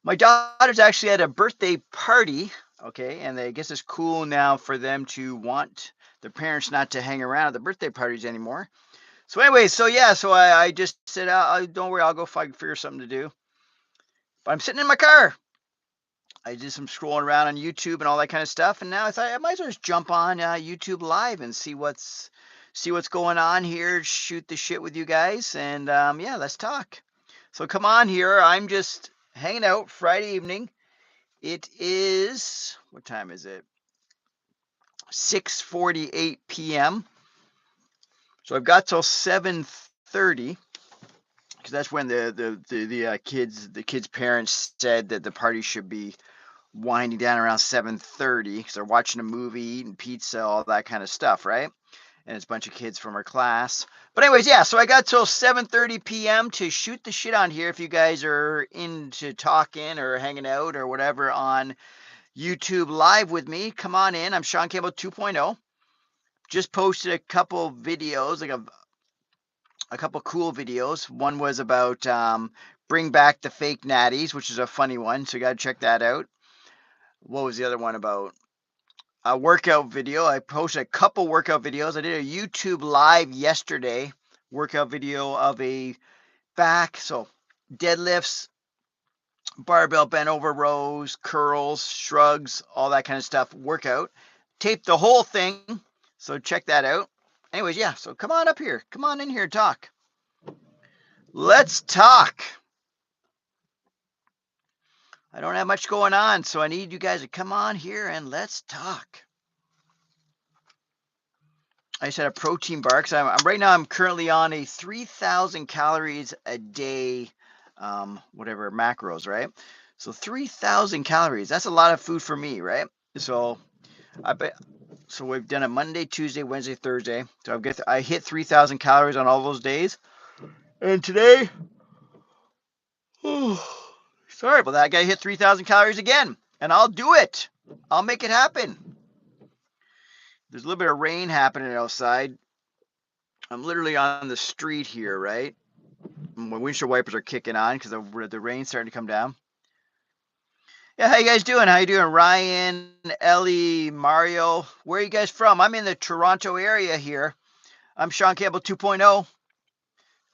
My daughter's actually at a birthday party, okay, and I guess it's cool now for them to want their parents not to hang around at the birthday parties anymore. So anyway, so yeah, so I just said, don't worry, I'll go figure something to do. But I'm sitting in my car. I did some scrolling around on YouTube and all that kind of stuff, and now I thought I might as well just jump on YouTube Live and see what's going on here, shoot the shit with you guys, and yeah, let's talk. So come on here. I'm just hanging out Friday evening. It is, what time is it? 6:48 p.m. So I've got till 7:30 because that's when the kids parents said that the party should be winding down around 7:30 because they're watching a movie, eating pizza, all that kind of stuff, right? And it's a bunch of kids from our class. But anyways, yeah, so I got till 7:30 p.m. to shoot the shit on here if you guys are into talking or hanging out or whatever on YouTube Live with me. Come on in. I'm Shaun Campbell 2.0. Just posted a couple videos, like a couple cool videos. One was about bring back the fake natties, which is a funny one, so you got to check that out. What was the other one about? A workout video. I posted a couple workout videos. I did a YouTube Live yesterday workout video of a back, so deadlifts, barbell bent over rows, curls, shrugs, all that kind of stuff workout. Taped the whole thing, so check that out. Anyways, yeah, so come on up here. Come on in here and talk. Let's talk. I don't have much going on, so I need you guys to come on here and let's talk. I just had a protein bar because right now I'm currently on a 3,000 calories a day, whatever macros, right? So 3,000 calories. That's a lot of food for me, right? So so we've done it Monday, Tuesday, Wednesday, Thursday. So I hit 3,000 calories on all those days. And today, sorry about that. I got to hit 3,000 calories again, and I'll do it. I'll make it happen. There's a little bit of rain happening outside. I'm literally on the street here, right? My windshield wipers are kicking on because the rain's starting to come down. Yeah, how you guys doing? How you doing, Ryan, Ellie, Mario? Where are you guys from? I'm in the Toronto area here. I'm Shaun Campbell 2.0.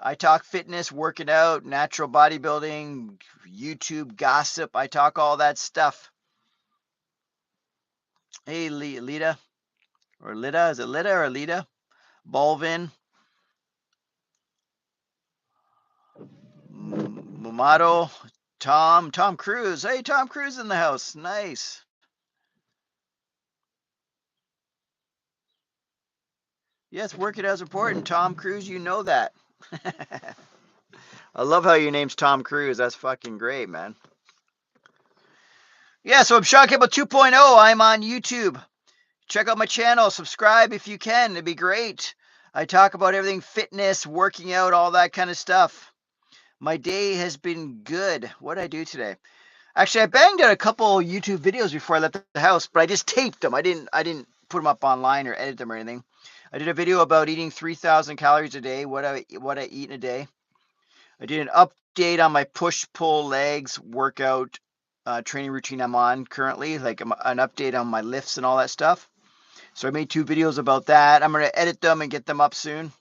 I talk fitness, working out, natural bodybuilding, YouTube gossip. I talk all that stuff. Hey, Lita, or Lita? Is it Lita or Lita? Bolvin, Mamato, Tom Cruise. Hey, Tom Cruise in the house. Nice. Yes, working out is important. Tom Cruise, you know that. I love how your name's Tom Cruise. That's fucking great, man. Yeah, so I'm Shaun Campbell 2.0. I'm on YouTube. Check out my channel. Subscribe if you can. It'd be great. I talk about everything fitness, working out, all that kind of stuff. My day has been good. What did I do today? Actually, I banged out a couple YouTube videos before I left the house, but I just taped them. I didn't put them up online or edit them or anything. I did a video about eating 3,000 calories a day, what I eat in a day. I did an update on my push-pull legs workout training routine I'm on currently, like an update on my lifts and all that stuff. So I made 2 videos about that. I'm going to edit them and get them up soon.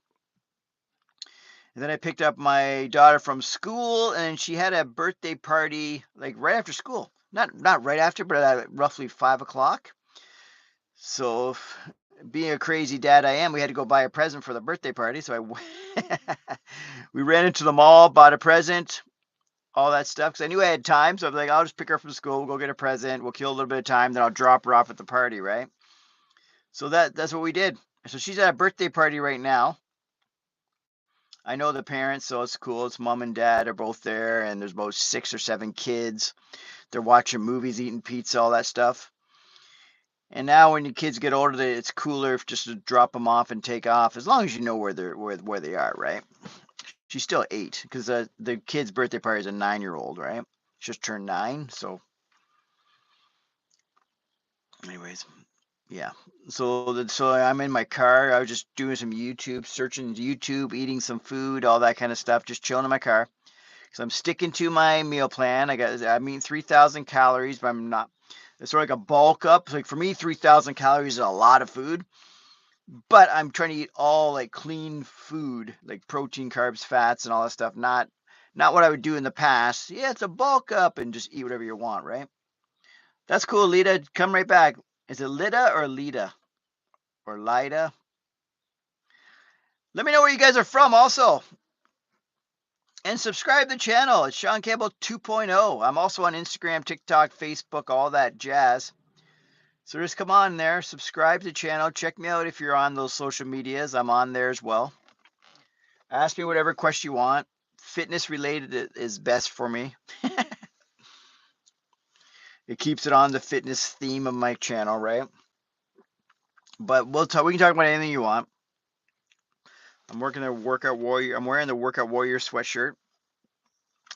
And then I picked up my daughter from school, and she had a birthday party like right after school. Not right after, but at roughly 5 o'clock. So, being a crazy dad I am, we had to go buy a present for the birthday party. So we ran into the mall, bought a present, all that stuff, because I knew I had time. So I was like, I'll just pick her up from school, we'll go get a present, we'll kill a little bit of time, then I'll drop her off at the party, right? So that's what we did. So she's at a birthday party right now. I know the parents, so it's cool. It's mom and dad are both there, and there's about 6 or 7 kids. They're watching movies, eating pizza, all that stuff. And now when your kids get older, it's cooler just to drop them off and take off, as long as you know where they are, right? She's still 8 because the kid's birthday party is a 9-year-old, right? She just turned 9, so anyways, yeah. So I'm in my car. I was just doing some YouTube, searching YouTube, eating some food, all that kind of stuff, just chilling in my car. because I'm sticking to my meal plan. I'm eating 3,000 calories, but I'm not. It's sort of like a bulk up. Like for me, 3,000 calories is a lot of food, but I'm trying to eat all like clean food, like protein, carbs, fats, and all that stuff. Not what I would do in the past. Yeah, it's a bulk up and just eat whatever you want, right? That's cool, Lita. Come right back. Is it Lita or Lita or Lida? Let me know where you guys are from also. And subscribe to the channel. It's Shaun Campbell 2.0. I'm also on Instagram, TikTok, Facebook, all that jazz. So just come on there, subscribe to the channel. Check me out if you're on those social medias. I'm on there as well. Ask me whatever question you want. Fitness related is best for me. It keeps it on the fitness theme of my channel, right? But we can talk about anything you want. I'm working the Workout Warrior. I'm wearing the Workout Warrior sweatshirt.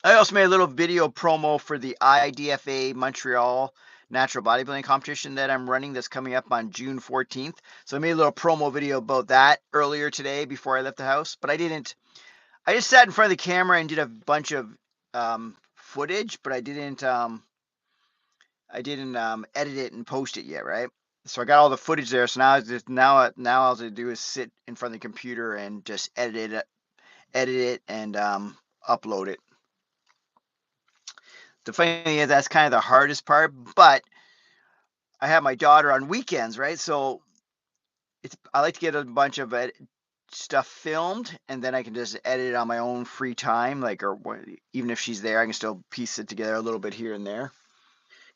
I also made a little video promo for the IDFA Montreal natural bodybuilding competition that I'm running that's coming up on June 14th. So I made a little promo video about that earlier today before I left the house, but I just sat in front of the camera and did a bunch of footage, but I didn't edit it and post it yet, right? So I got all the footage there. So now all I have to do is sit in front of the computer and just edit it and upload it. The funny thing is that's kind of the hardest part, but I have my daughter on weekends, right? So I like to get a bunch of stuff filmed, and then I can just edit it on my own free time, even if she's there, I can still piece it together a little bit here and there.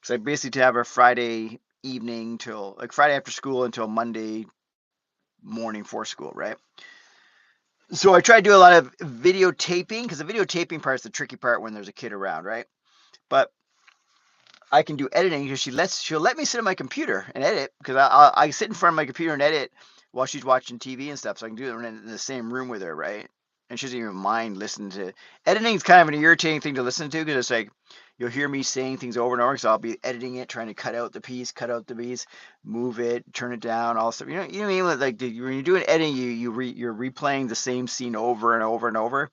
Because I basically have her Friday evening till Friday after school until Monday morning for school, right? So I try to do a lot of videotaping, because the videotaping part is the tricky part when there's a kid around, right? But I can do editing because she'll let me sit at my computer and edit, because I sit in front of my computer and edit while she's watching TV and stuff, so I can do it in the same room with her, right? And she doesn't even mind listening to editing. Is kind of an irritating thing to listen to, because it's like you'll hear me saying things over and over, because I'll be editing it, trying to cut out the piece, move it, turn it down, all stuff. You know what I mean? Like when you're doing editing, you're replaying the same scene over and over and over.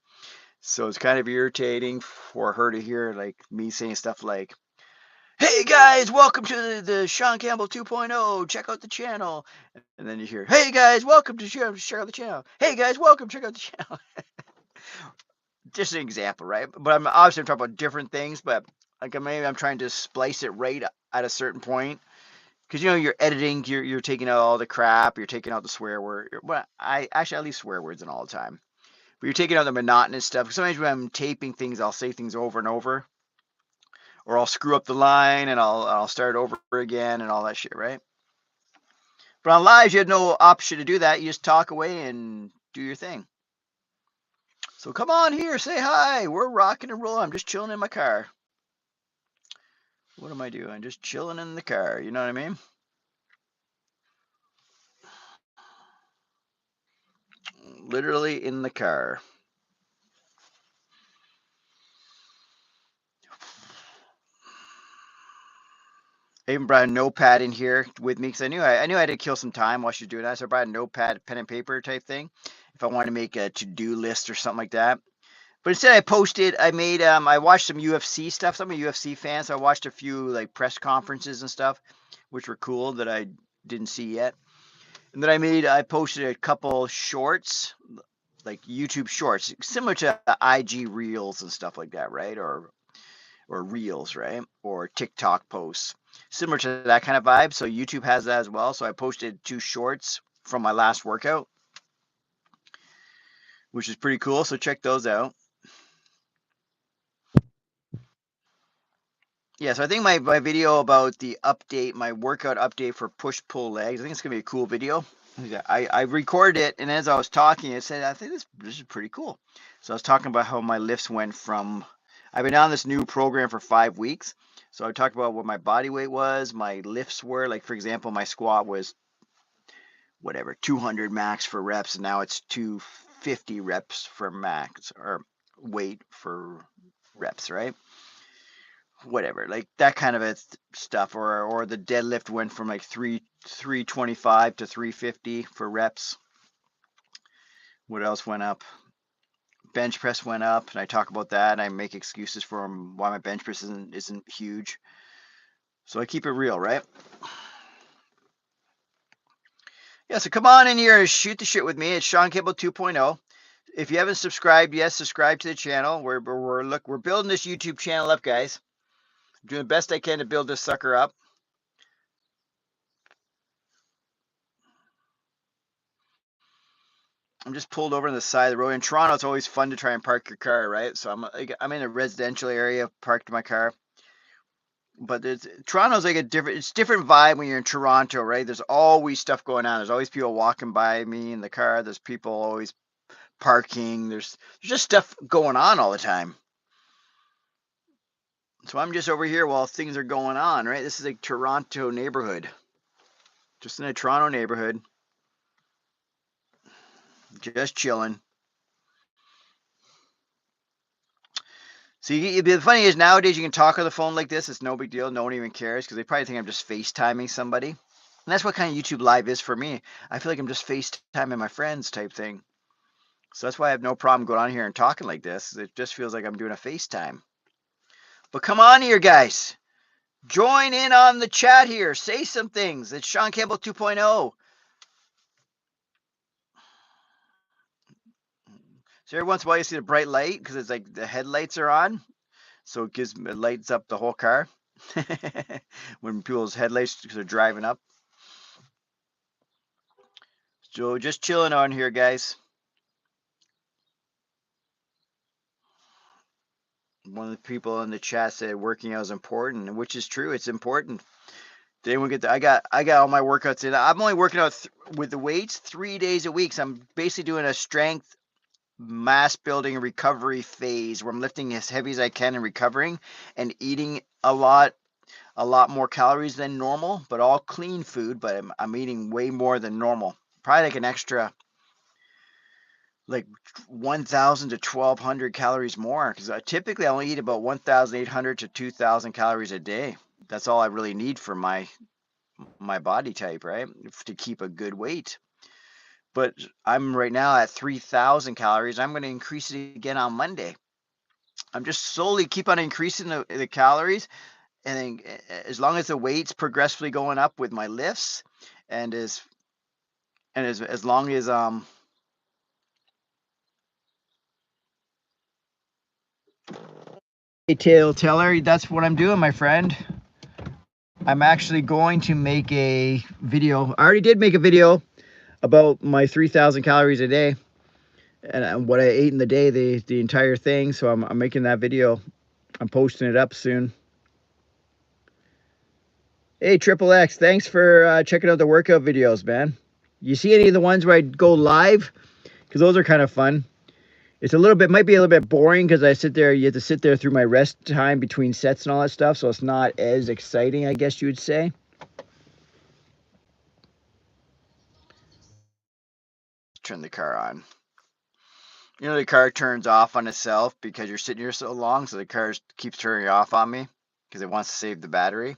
So it's kind of irritating for her to hear like me saying stuff like, "Hey guys, welcome to the Shaun Campbell 2.0. Check out the channel." And then you hear, "Hey guys, welcome to check out the channel. Hey guys, welcome, check out the channel." Just an example, right? But I'm obviously talking about different things, but like maybe I'm trying to splice it right at a certain point. Because you're editing, you're taking out all the crap, you're taking out the swear word. Well, I leave swear words in all the time. But you're taking out the monotonous stuff. Sometimes when I'm taping things, I'll say things over and over. Or I'll screw up the line and I'll start over again and all that shit, right? But on lives, you had no option to do that. You just talk away and do your thing. So come on here, say hi. We're rocking and rolling. I'm just chilling in my car. What am I doing? Just chilling in the car. You know what I mean? Literally in the car. I even brought a notepad in here with me because I knew I had to kill some time while she was doing that. So I brought a notepad, pen and paper type thing if I wanted to make a to-do list or something like that. But instead, I watched some UFC stuff. So I'm a UFC fan, so I watched a few like press conferences and stuff, which were cool that I didn't see yet. And then I posted a couple shorts, like YouTube shorts, similar to IG Reels and stuff like that, right? Or Reels, right? Or TikTok posts, similar to that kind of vibe. So YouTube has that as well. So I posted 2 shorts from my last workout, which is pretty cool. So check those out. Yeah, so I think my video about the update, my workout update for push-pull legs, I think it's going to be a cool video. I recorded it, and as I was talking, I said, I think this is pretty cool. So I was talking about how my lifts went from, I've been on this new program for 5 weeks. So I talked about what my body weight was, my lifts were. Like, for example, my squat was, 200 max for reps, and now it's 250 reps for max, or weight for reps, right? Whatever, like that kind of stuff, or the deadlift went from like 325 to 350 for reps. What else went up? bench press went up, and I talk about that, and I make excuses for why my bench press isn't huge. So I keep it real, right? Yeah, so come on in here and shoot the shit with me. It's Shaun Campbell 2.0. If you haven't subscribed yet, subscribe to the channel. We're building this YouTube channel up, guys. I'm doing the best I can to build this sucker up. I'm just pulled over on the side of the road. In Toronto, it's always fun to try and park your car, right? So I'm in a residential area, parked my car. But Toronto's like it's different vibe when you're in Toronto, right? There's always stuff going on. There's always people walking by me in the car. There's people always parking. There's just stuff going on all the time. So I'm just over here while things are going on, right? This is a Toronto neighborhood. Just in a Toronto neighborhood. Just chilling. See, the funny is nowadays you can talk on the phone like this. It's no big deal. No one even cares because they probably think I'm just FaceTiming somebody. And that's what kind of YouTube Live is for me. I feel like I'm just FaceTiming my friends type thing. So that's why I have no problem going on here and talking like this. It just feels like I'm doing a FaceTime. But come on here, guys. Join in on the chat here. Say some things. It's Shaun Campbell 2.0. So every once in a while you see the bright light because it's like the headlights are on. So it lights up the whole car when people's headlights are driving up. So just chilling on here, guys. One of the people in the chat said working out is important, which is true. It's important. Did anyone get that? I got all my workouts in. I'm only working out with the weights 3 days a week. So I'm basically doing a strength, mass building, recovery phase where I'm lifting as heavy as I can and recovering and eating a lot more calories than normal, but all clean food. But I'm eating way more than normal. Probably like an extra, like 1,000 to 1,200 calories more. Because typically I only eat about 1,800 to 2,000 calories a day. That's all I really need for my body type, right? To keep a good weight. But I'm right now at 3,000 calories. I'm going to increase it again on Monday. I'm just slowly keep on increasing the calories, and then as long as the weight's progressively going up with my lifts, and as long as Hey, Tail Teller, that's what I'm doing, my friend. I'm actually going to make a video. I already did make a video about my 3,000 calories a day and what I ate in the day, the entire thing. So I'm making that video. I'm posting it up soon. Hey, Triple X, thanks for checking out the workout videos, man. You see any of the ones where I go live? Because those are kind of fun. It's might be a little bit boring because you have to sit there through my rest time between sets and all that stuff. So it's not as exciting, I guess you would say. Turn the car on. You know, the car turns off on itself because you're sitting here so long, so the car keeps turning off on me because it wants to save the battery.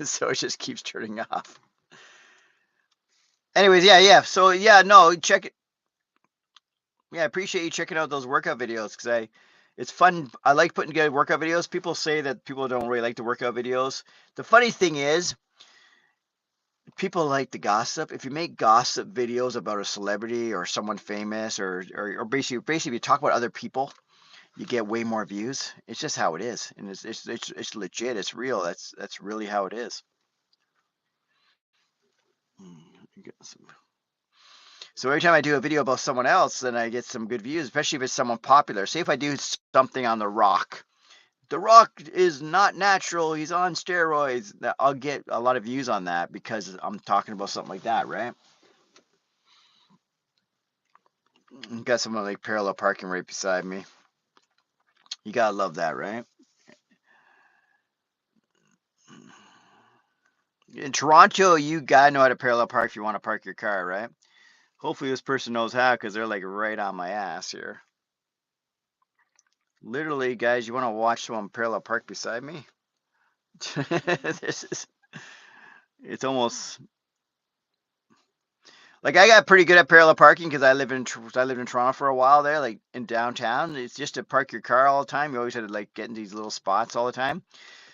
So it just keeps turning off. Anyways, yeah. So yeah, no, check it. Yeah, I appreciate you checking out those workout videos because it's fun. I like putting together workout videos. People say that people don't really like the workout videos. The funny thing is, people like the gossip. If you make gossip videos about a celebrity or someone famous, or basically if you talk about other people, you get way more views. It's just how it is, and it's legit. It's real. That's really how it is. So every time I do a video about someone else, then I get some good views, especially if it's someone popular. Say if I do something on The Rock. The Rock is not natural. He's on steroids. I'll get a lot of views on that because I'm talking about something like that, right? Got someone like parallel parking right beside me. You gotta love that, right? In Toronto, you gotta know how to parallel park if you want to park your car, right? Hopefully this person knows how because they're like right on my ass here. Literally, guys, you want to watch someone parallel park beside me? It's almost, Like I got pretty good at parallel parking because I lived in Toronto for a while there, like in downtown. It's just to park your car all the time. You always had to like get in these little spots all the time.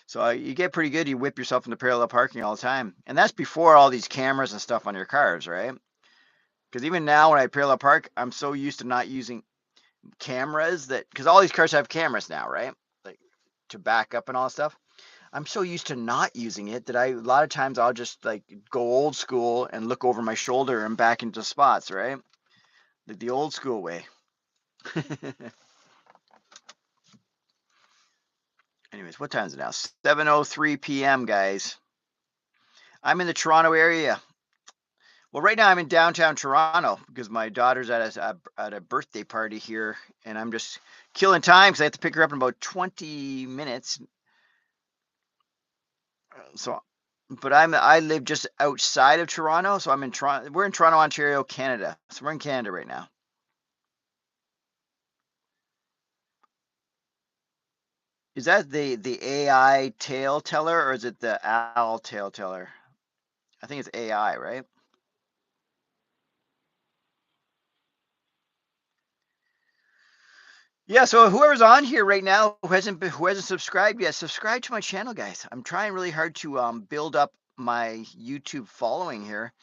So you get pretty good. You whip yourself into parallel parking all the time, and that's before all these cameras and stuff on your cars, right? Because even now when I parallel park, I'm so used to not using cameras that because all these cars have cameras now, right? Like to back up and all that stuff. I'm so used to not using it that a lot of times I'll just like go old school and look over my shoulder and back into spots, right? Like the old school way. Anyways, what time is it now? 7:03 p.m., guys. I'm in the Toronto area. Well, right now I'm in downtown Toronto because my daughter's at a birthday party here, and I'm just killing time because I have to pick her up in about 20 minutes. So, but I live just outside of Toronto, so I'm in Toronto. We're in Toronto, Ontario, Canada. So we're in Canada right now. Is that the AI tail teller or is it the owl tail teller? I think it's AI, right? Yeah, so whoever's on here right now who hasn't subscribed yet, subscribe to my channel, guys. I'm trying really hard to build up my YouTube following here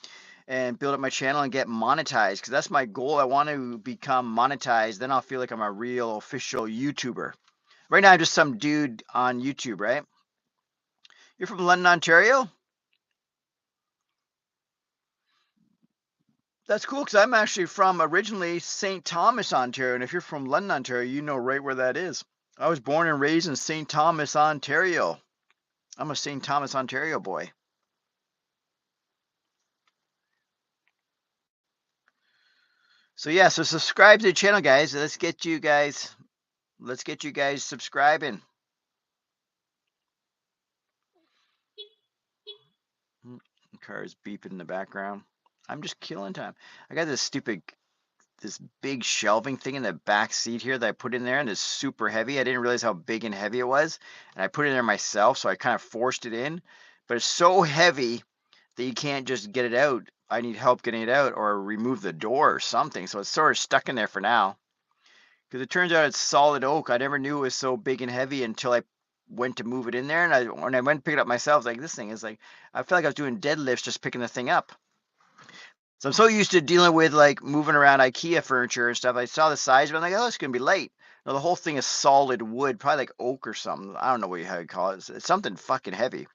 and build up my channel and get monetized because that's my goal. I want to become monetized. Then I'll feel like I'm a real official YouTuber. Right now, I'm just some dude on YouTube, right? You're from London, Ontario? That's cool because I'm actually from originally St. Thomas, Ontario. And if you're from London, Ontario, you know right where that is. I was born and raised in St. Thomas, Ontario. I'm a St. Thomas, Ontario boy. So yeah, so subscribe to the channel, guys. Let's get you guys subscribing. The car is beeping in the background. I'm just killing time. I got this big shelving thing in the back seat here that I put in there, and it's super heavy. I didn't realize how big and heavy it was, and I put it in there myself, so I kind of forced it in. But it's so heavy that you can't just get it out. I need help getting it out or remove the door or something. So it's sort of stuck in there for now. Because it turns out it's solid oak. I never knew it was so big and heavy until I went to move it in there. And when I went to pick it up myself, like this thing is like I felt like I was doing deadlifts just picking the thing up. So I'm so used to dealing with like moving around IKEA furniture and stuff. I saw the size, but I'm like, oh, it's gonna be light. No, the whole thing is solid wood, probably like oak or something. I don't know how you call it. It's something fucking heavy.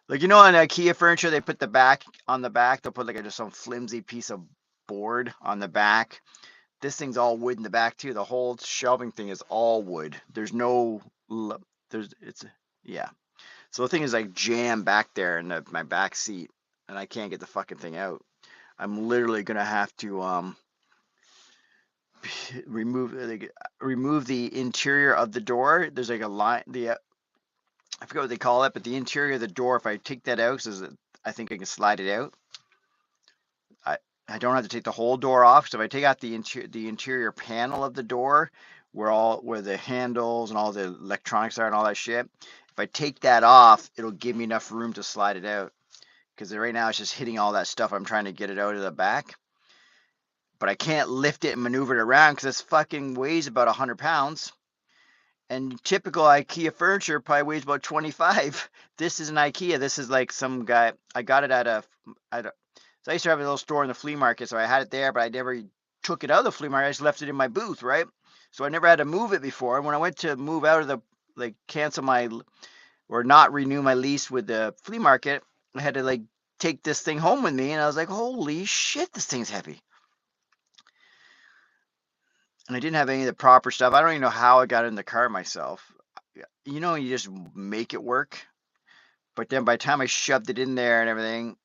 Like on IKEA furniture, they put the back on the back. They'll put like just some flimsy piece of board on the back. This thing's all wood in the back too. The whole shelving thing is all wood. There's no, it's yeah. So the thing is like jammed back there in my back seat, and I can't get the fucking thing out. I'm literally gonna have to remove remove the interior of the door. There's like a line. I forget what they call it, but the interior of the door. If I take that out, because I think I can slide it out. I I don't have to take the whole door off. So if I take out the interior panel of the door, where the handles and all the electronics are and all that shit, if I take that off, it'll give me enough room to slide it out. Because right now it's just hitting all that stuff. I'm trying to get it out of the back. But I can't lift it and maneuver it around because this fucking weighs about 100 pounds. And typical IKEA furniture probably weighs about 25. This is an IKEA. This is like some guy. I got it so I used to have a little store in the flea market, so I had it there, but I never took it out of the flea market. I just left it in my booth, right? So I never had to move it before. And when I went to move out of cancel my or not renew my lease with the flea market, I had to like take this thing home with me, and I was like, holy shit, this thing's heavy. And I didn't have any of the proper stuff. I don't even know how I got it in the car myself. You just make it work. But then by the time I shoved it in there and everything,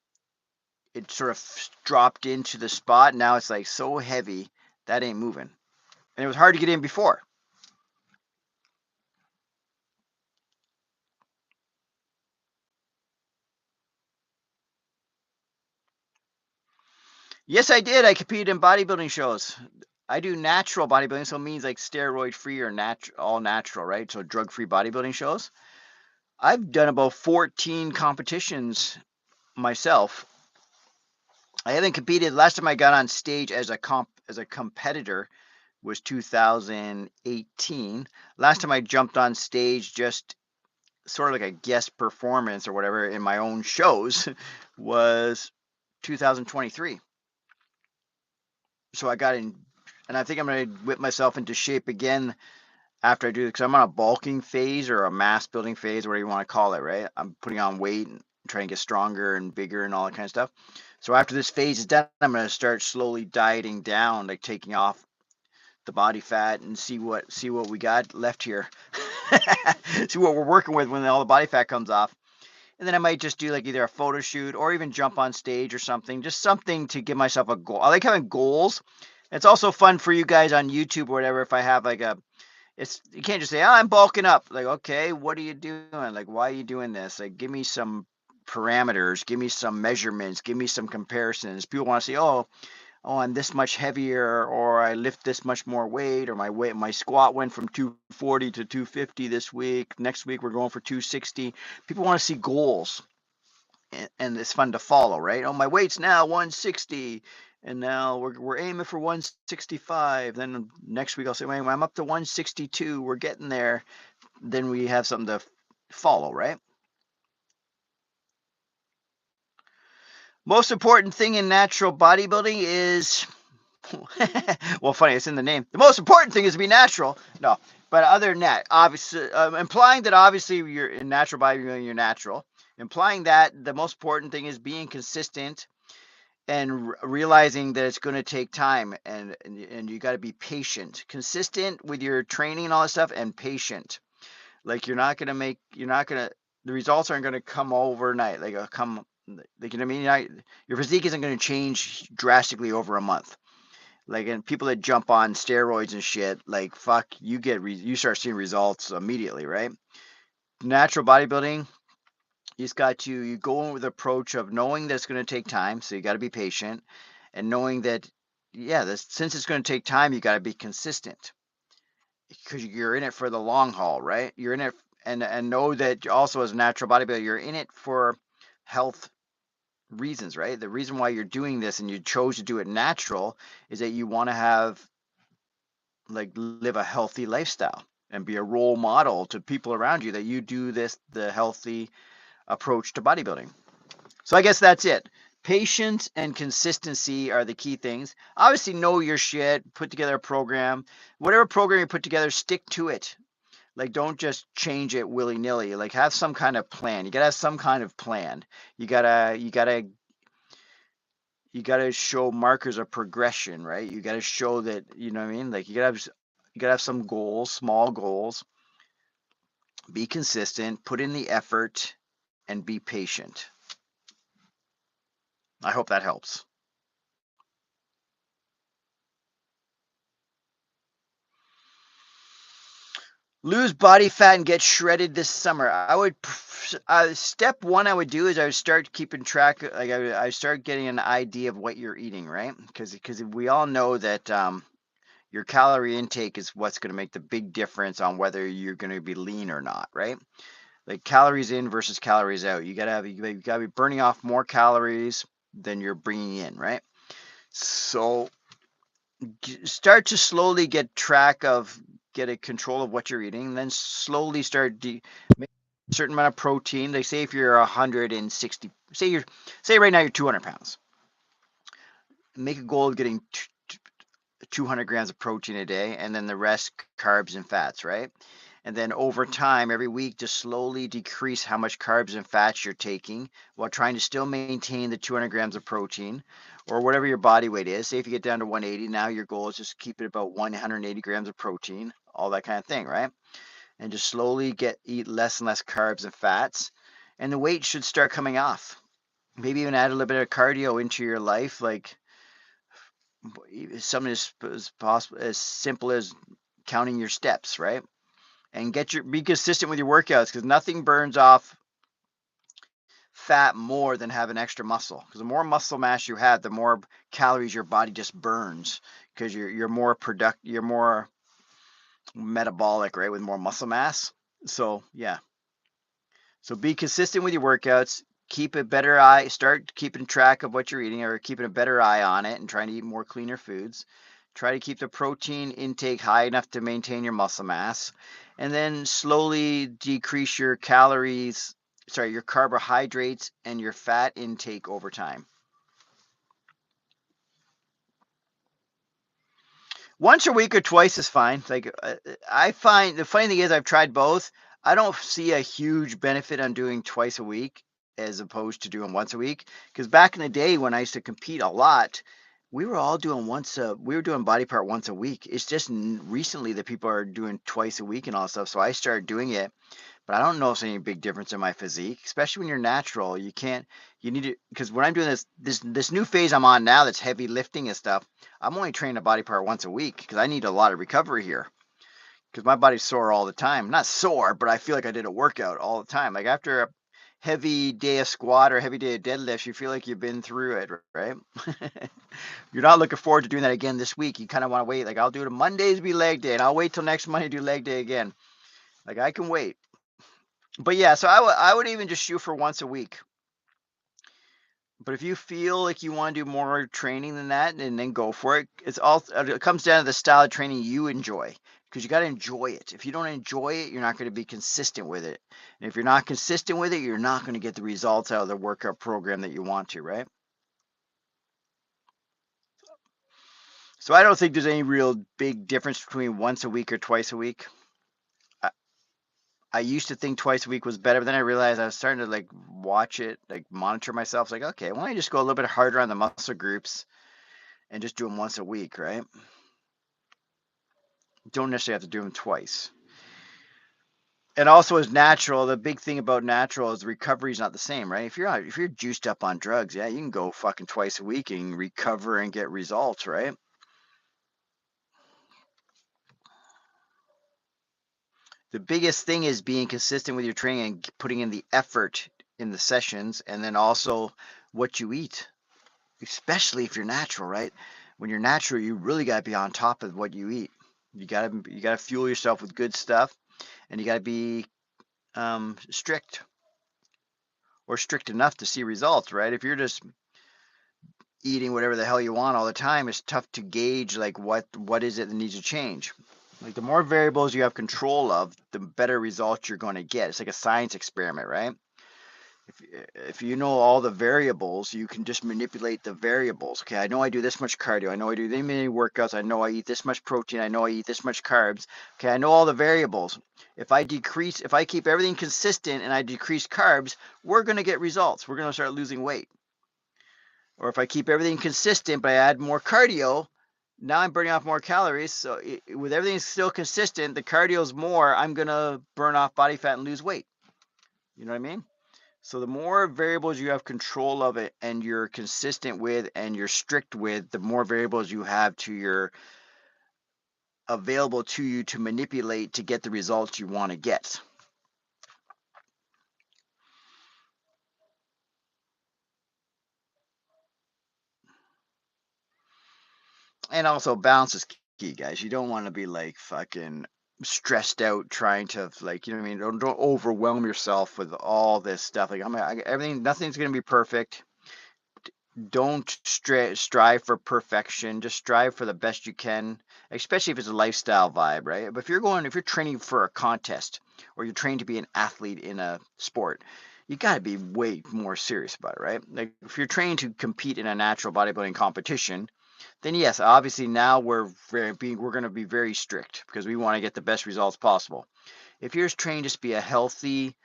it sort of dropped into the spot. Now it's like so heavy that ain't moving. And it was hard to get in before. Yes, I did. I competed in bodybuilding shows. I do natural bodybuilding, so it means like steroid free or all natural, right? So drug free bodybuilding shows. I've done about 14 competitions myself. I haven't competed. Last time I got on stage as a competitor was 2018. Last time I jumped on stage just sort of like a guest performance or whatever in my own shows was 2023. So I got in, and I think I'm going to whip myself into shape again after I do it, because I'm on a bulking phase or a mass building phase, whatever you want to call it, right? I'm putting on weight and trying to get stronger and bigger and all that kind of stuff. So after this phase is done, I'm going to start slowly dieting down, like taking off the body fat and see what we got left here. See what we're working with when all the body fat comes off. And then I might just do like either a photo shoot or even jump on stage or something, just something to give myself a goal. I like having goals. It's also fun for you guys on YouTube or whatever. If I have like you can't just say, oh, I'm bulking up. Like, okay, what are you doing? Like, why are you doing this? Like, give me some parameters, give me some measurements, give me some comparisons. People want to say, oh, I'm this much heavier, or I lift this much more weight, or my squat went from 240 to 250 this week. Next week we're going for 260. People want to see goals, and it's fun to follow, right? Oh, my weight's now 160, and now we're aiming for 165. Then next week I'll say, wait, I'm up to 162. We're getting there. Then we have something to follow, right? Most important thing in natural bodybuilding is well, funny, it's in the name. The most important thing is to be natural. No, but other than that, obviously, implying that obviously you're in natural bodybuilding, you're natural. Implying that the most important thing is being consistent and realizing that it's going to take time, and you got to be patient, consistent with your training and all that stuff, and patient. Like you're not going to, the results aren't going to come overnight. Like like, you know what I mean? Your physique isn't going to change drastically over a month. Like, and people that jump on steroids and shit, like, fuck, you start seeing results immediately, right? Natural bodybuilding, you go in with the approach of knowing that it's going to take time, so you got to be patient, and knowing that, yeah, since it's going to take time, you got to be consistent, because you're in it for the long haul, right? You're in it, and know that also as a natural bodybuilder, you're in it for health reasons, right? The reason why you're doing this and you chose to do it natural is that you want to live a healthy lifestyle and be a role model to people around you that you do the healthy approach to bodybuilding. So I guess that's it. Patience and consistency are the key things. Obviously, know your shit, put together a program. Whatever program you put together, stick to it. Like, don't just change it willy-nilly. Like, have some kind of plan. You gotta have some kind of plan. You gotta show markers of progression, right? You gotta show that, you know what I mean? Like, you gotta have some goals, small goals. Be consistent, put in the effort, and be patient. I hope that helps. Lose body fat and get shredded this summer. Step one I would do is I would start keeping track. Like, I start getting an idea of what you're eating, right? Because we all know that your calorie intake is what's going to make the big difference on whether you're going to be lean or not, right? Like, calories in versus calories out. You gotta be burning off more calories than you're bringing in, right? So start to slowly get a control of what you're eating, and then slowly start make a certain amount of protein. They say if you're 160, say right now you're 200 pounds, make a goal of getting 200 grams of protein a day, and then the rest carbs and fats, right? And then over time, every week, just slowly decrease how much carbs and fats you're taking while trying to still maintain the 200 grams of protein or whatever your body weight is. Say if you get down to 180, now your goal is just keep it about 180 grams of protein, all that kind of thing, right? And just slowly eat less and less carbs and fats, and the weight should start coming off. Maybe even add a little bit of cardio into your life, like something as simple as counting your steps, right? And be consistent with your workouts, because nothing burns off fat more than having extra muscle. Because the more muscle mass you have, the more calories your body just burns, because you're more metabolic, right, with more muscle mass. So yeah. So be consistent with your workouts. keep a better eye, start keeping track of what you're eating or keeping a better eye on it and trying to eat more cleaner foods. Try to keep the protein intake high enough to maintain your muscle mass, and then slowly decrease your calories, your carbohydrates and your fat intake over time. Once a week or twice is fine. I find the funny thing is I've tried both. I don't see a huge benefit on doing twice a week as opposed to doing once a week. Because back in the day when I used to compete a lot, we were all doing we were doing body part once a week. It's just recently that people are doing twice a week and all stuff. So I started doing it, but I don't know if there's any big difference in my physique, especially when you're natural. You need to, because when I'm doing this new phase I'm on now that's heavy lifting and stuff, I'm only training a body part once a week because I need a lot of recovery here because my body's sore all the time. Not sore, but I feel like I did a workout all the time. Like after a heavy day of squat or a heavy day of deadlifts, you feel like you've been through it, right? You're not looking forward to doing that again this week. You kind of want to wait. Like I'll do it on Mondays be leg day, and I'll wait till next Monday to do leg day again. Like I can wait. But yeah, so I would even just shoot for once a week. But if you feel like you want to do more training than that, and then go for it. It comes down to the style of training you enjoy, because you got to enjoy it. If you don't enjoy it, you're not going to be consistent with it. And if you're not consistent with it, you're not going to get the results out of the workout program that you want to, right? So I don't think there's any real big difference between once a week or twice a week. I used to think twice a week was better, but then I realized I was starting to like watch it, like monitor myself. It's like, okay, why don't I just go a little bit harder on the muscle groups and just do them once a week, right? Don't necessarily have to do them twice. And also as natural, the big thing about natural is the recovery is not the same, right? If you're juiced up on drugs, yeah, you can go fucking twice a week and recover and get results, right? The biggest thing is being consistent with your training and putting in the effort in the sessions, and then also what you eat, especially if you're natural, right? When you're natural, you really got to be on top of what you eat. You gotta fuel yourself with good stuff, and you gotta be strict or strict enough to see results, right? If you're just eating whatever the hell you want all the time, it's tough to gauge like what is it that needs to change. Like the more variables you have control of, the better results you're going to get. It's like a science experiment, right? If you know all the variables, you can just manipulate the variables. Okay, I know I do this much cardio. I know I do this many workouts. I know I eat this much protein. I know I eat this much carbs. Okay, I know all the variables. If I keep everything consistent and I decrease carbs, we're going to get results. We're going to start losing weight. Or if I keep everything consistent but I add more cardio, now I'm burning off more calories. So with everything still consistent, the cardio's more, I'm going to burn off body fat and lose weight. You know what I mean? So the more variables you have control of it and you're consistent with and you're strict with, the more variables you have available to you to manipulate to get the results you want to get. And also balance is key, guys. You don't want to be like fucking stressed out trying to like, you know what I mean? Don't overwhelm yourself with all this stuff. Like nothing's going to be perfect. Don't strive for perfection. Just strive for the best you can, especially if it's a lifestyle vibe, right? But if you're training for a contest or you're trained to be an athlete in a sport, you got to be way more serious about it, right? Like if you're trained to compete in a natural bodybuilding competition, then yes, obviously now we're going to be very strict because we want to get the best results possible. If you're trained to be a healthy,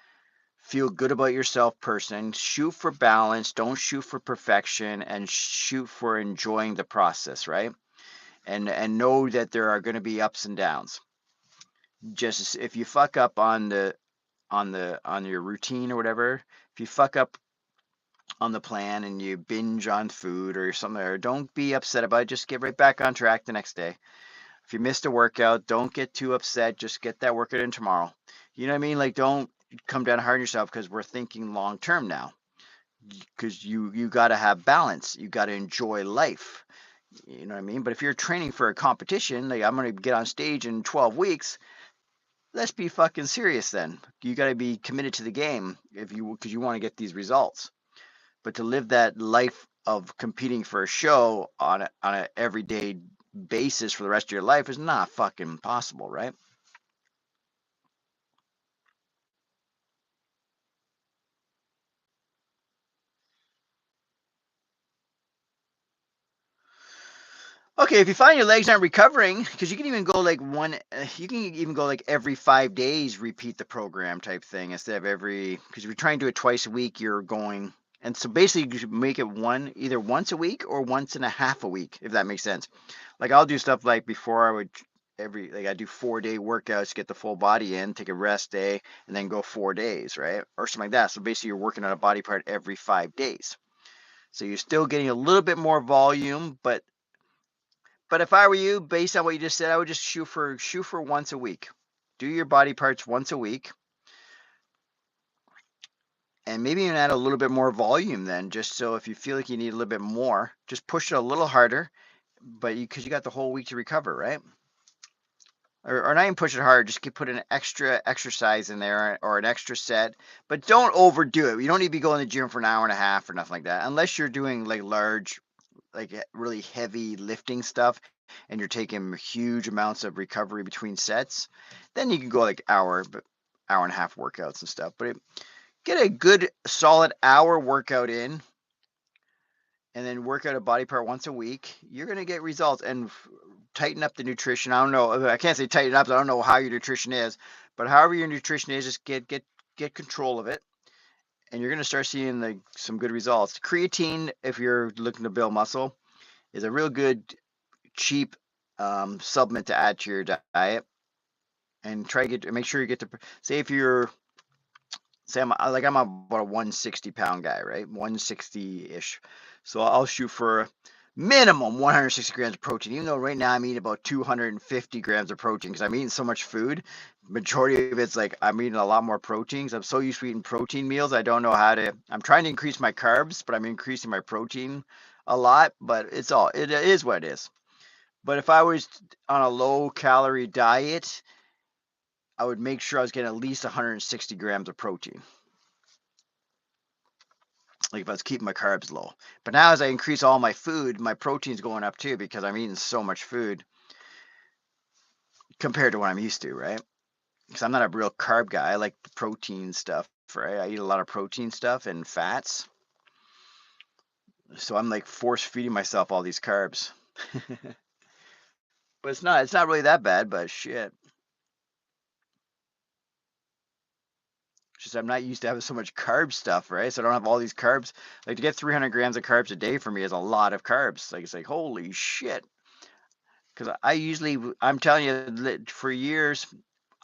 feel good about yourself person, shoot for balance, don't shoot for perfection, and shoot for enjoying the process, right? And know that there are going to be ups and downs. Just if you fuck up on your routine or whatever, if you fuck up on the plan and you binge on food or something, or don't be upset about it, just get right back on track the next day. If you missed a workout, don't get too upset, just get that workout in tomorrow. You know what I mean? Like don't come down hard on yourself because we're thinking long term now, because you got to have balance, you got to enjoy life, you know what I mean? But if you're training for a competition, like I'm going to get on stage in 12 weeks, let's be fucking serious then. You got to be committed to the game because you want to get these results. But to live that life of competing for a show on a everyday basis for the rest of your life is not fucking possible, right? Okay, if you find your legs aren't recovering, because you can even go like you can even go like every 5 days, repeat the program type thing instead of every, because if you're trying to do it twice a week, you're going, and so basically you should make it either once a week or once and a half a week, if that makes sense. Like I'll do stuff like before I would I do 4 day workouts, get the full body in, take a rest day, and then go 4 days, right? Or something like that. So basically you're working on a body part every 5 days. So you're still getting a little bit more volume, but if I were you, based on what you just said, I would just shoot for once a week. Do your body parts once a week, and maybe even add a little bit more volume then, just so if you feel like you need a little bit more, just push it a little harder, but because you got the whole week to recover, right? Or not even push it hard, just put an extra exercise in there or an extra set, but don't overdo it. You don't need to be going to the gym for an hour and a half or nothing like that, unless you're doing like large, like really heavy lifting stuff and you're taking huge amounts of recovery between sets. Then you can go like hour and a half workouts and stuff. But get a good solid hour workout in and then work out a body part once a week. You're going to get results. And tighten up the nutrition. I don't know, I can't say tighten up, I don't know how your nutrition is, but however your nutrition is, just get control of it, and you're going to start seeing like some good results. Creatine, if you're looking to build muscle, is a real good cheap supplement to add to your diet, and make sure you get to, say if you're, say I'm about a 160 pound guy, right? 160-ish. So I'll shoot for minimum 160 grams of protein, even though right now I'm eating about 250 grams of protein because I'm eating so much food. Majority of it's like I'm eating a lot more protein because I'm so used to eating protein meals. I don't know how to, I'm trying to increase my carbs, but I'm increasing my protein a lot, but it is what it is. But if I was on a low calorie diet, I would make sure I was getting at least 160 grams of protein. Like if I was keeping my carbs low. But now as I increase all my food, my protein's going up too because I'm eating so much food compared to what I'm used to, right? Because I'm not a real carb guy. I like protein stuff, right? I eat a lot of protein stuff and fats. So I'm like force feeding myself all these carbs. But it's not really that bad, but shit. Just I'm not used to having so much carb stuff, right? So I don't have all these carbs. Like to get 300 grams of carbs a day for me is a lot of carbs. Like it's like holy shit. Because I'm telling you, for years,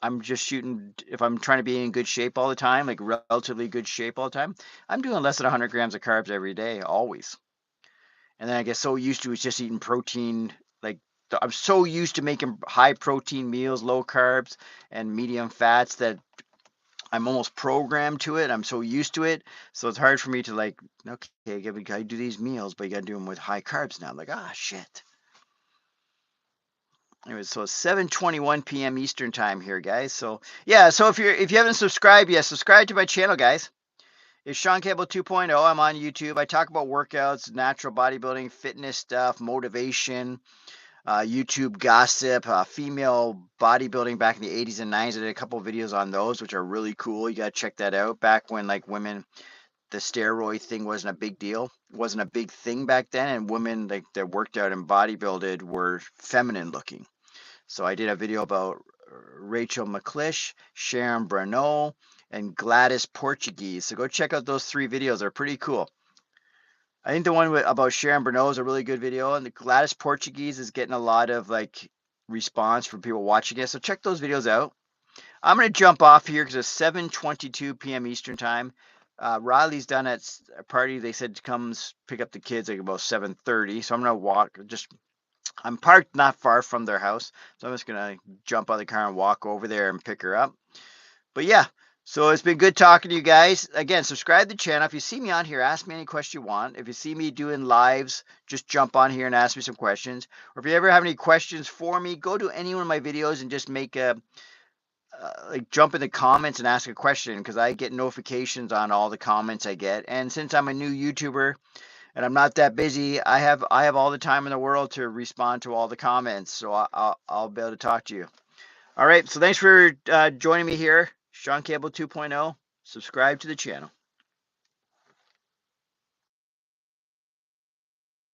I'm just shooting. If I'm trying to be in good shape all the time, like relatively good shape all the time, I'm doing less than 100 grams of carbs every day, always. And then I get so used to just eating protein. Like I'm so used to making high protein meals, low carbs, and medium fats that I'm almost programmed to it. I'm so used to it. So it's hard for me to like, okay, you gotta do these meals, but you gotta do them with high carbs now. I'm like, shit. Anyway, so it's 7:21 p.m. Eastern time here, guys. So yeah, so if you haven't subscribed yet, subscribe to my channel, guys. It's Shaun Campbell 2.0. I'm on YouTube. I talk about workouts, natural bodybuilding, fitness stuff, motivation, YouTube gossip, female bodybuilding back in the 80s and 90s. I did a couple of videos on those, which are really cool. You gotta check that out. Back when like women, the steroid thing wasn't a big deal. It wasn't a big thing back then, and women like that worked out and bodybuilded were feminine looking. So I did a video about Rachel McClish, Sharon Brano, and Gladys Portuguese. So go check out those 3 videos. They're pretty cool. I think the one about Sharon Brano is a really good video, and the Gladys Portuguese is getting a lot of like response from people watching it. So check those videos out. I'm gonna jump off here because it's 7:22 p.m. Eastern time. Riley's done at a party. They said comes pick up the kids like about 7:30. So I'm gonna walk. I'm parked not far from their house, so I'm just gonna jump out of the car and walk over there and pick her up. But yeah, so it's been good talking to you guys. Again, subscribe to the channel. If you see me on here, ask me any question you want. If you see me doing lives, just jump on here and ask me some questions. Or if you ever have any questions for me, go to any one of my videos and just make like jump in the comments and ask a question, because I get notifications on all the comments I get. And since I'm a new YouTuber and I'm not that busy, I have all the time in the world to respond to all the comments. So I'll be able to talk to you. All right. So thanks for joining me here, Shaun Campbell 2.0. Subscribe to the channel.